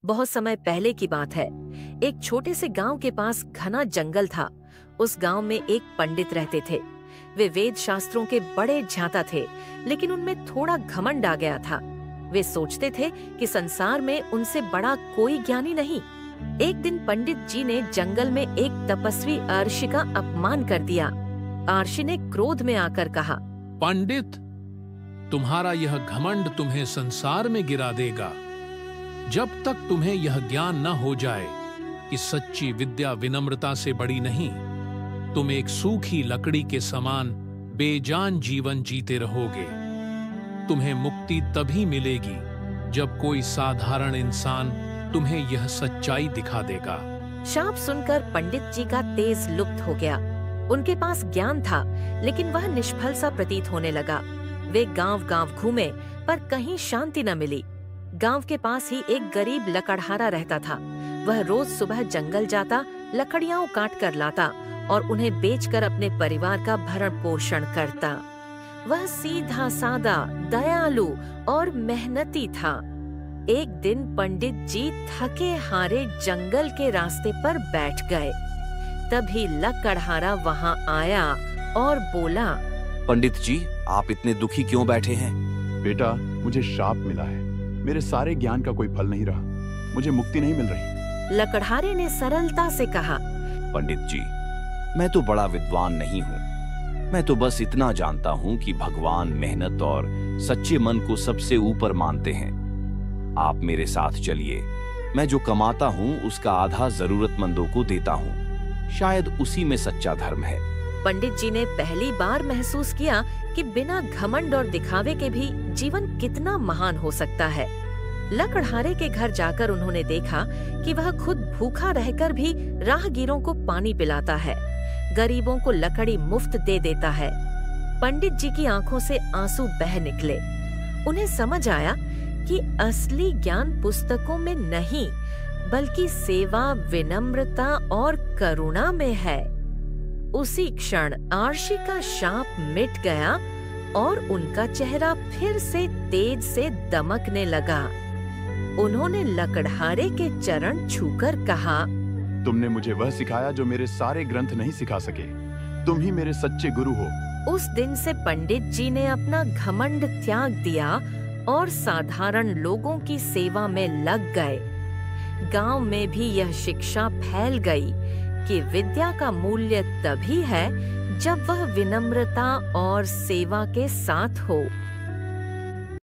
बहुत समय पहले की बात है। एक छोटे से गांव के पास घना जंगल था। उस गांव में एक पंडित रहते थे। वे वेद शास्त्रों के बड़े ज्ञाता थे, लेकिन उनमें थोड़ा घमंड आ गया था। वे सोचते थे कि संसार में उनसे बड़ा कोई ज्ञानी नहीं। एक दिन पंडित जी ने जंगल में एक तपस्वी अर्षि का अपमान कर दिया। अर्षि ने क्रोध में आकर कहा, पंडित, तुम्हारा यह घमंड तुम्हें संसार में गिरा देगा। जब तक तुम्हें यह ज्ञान न हो जाए कि सच्ची विद्या विनम्रता से बड़ी नहीं, तुम एक सूखी लकड़ी के समान बेजान जीवन जीते रहोगे। तुम्हें मुक्ति तभी मिलेगी जब कोई साधारण इंसान तुम्हें यह सच्चाई दिखा देगा। शाप सुनकर पंडित जी का तेज लुप्त हो गया। उनके पास ज्ञान था, लेकिन वह निष्फल सा प्रतीत होने लगा। वे गांव-गांव घूमे, पर कहीं शांति न मिली। गांव के पास ही एक गरीब लकड़हारा रहता था। वह रोज सुबह जंगल जाता, लकड़ियां काट कर लाता और उन्हें बेचकर अपने परिवार का भरण पोषण करता। वह सीधा सादा, दयालु और मेहनती था। एक दिन पंडित जी थके हारे जंगल के रास्ते पर बैठ गए। तभी लकड़हारा वहां आया और बोला, पंडित जी, आप इतने दुखी क्यों बैठे हैं? बेटा, मुझे श्राप मिला है। मेरे सारे ज्ञान का कोई फल नहीं रहा। मुझे मुक्ति नहीं मिल रही। लकड़हारे ने सरलता से कहा, पंडित जी, मैं तो बड़ा विद्वान नहीं हूँ। मैं तो बस इतना जानता हूँ कि भगवान मेहनत और सच्चे मन को सबसे ऊपर मानते हैं। आप मेरे साथ चलिए। मैं जो कमाता हूँ उसका आधा जरूरतमंदों को देता हूँ। शायद उसी में सच्चा धर्म है। पंडित जी ने पहली बार महसूस किया कि बिना घमंड और दिखावे के भी जीवन कितना महान हो सकता है। लकड़हारे के घर जाकर उन्होंने देखा कि वह खुद भूखा रहकर भी राहगीरों को पानी पिलाता है, गरीबों को लकड़ी मुफ्त दे देता है। पंडित जी की आंखों से आंसू बह निकले। उन्हें समझ आया कि असली ज्ञान पुस्तकों में नहीं, बल्कि सेवा, विनम्रता और करुणा में है। उसी क्षण अर्षि का शाप मिट गया और उनका चेहरा फिर से तेज से दमकने लगा। उन्होंने लकड़हारे के चरण छूकर कहा, तुमने मुझे वह सिखाया जो मेरे सारे ग्रंथ नहीं सिखा सके। तुम ही मेरे सच्चे गुरु हो। उस दिन से पंडित जी ने अपना घमंड त्याग दिया और साधारण लोगों की सेवा में लग गए। गांव में भी यह शिक्षा फैल गई कि विद्या का मूल्य तभी है जब वह विनम्रता और सेवा के साथ हो।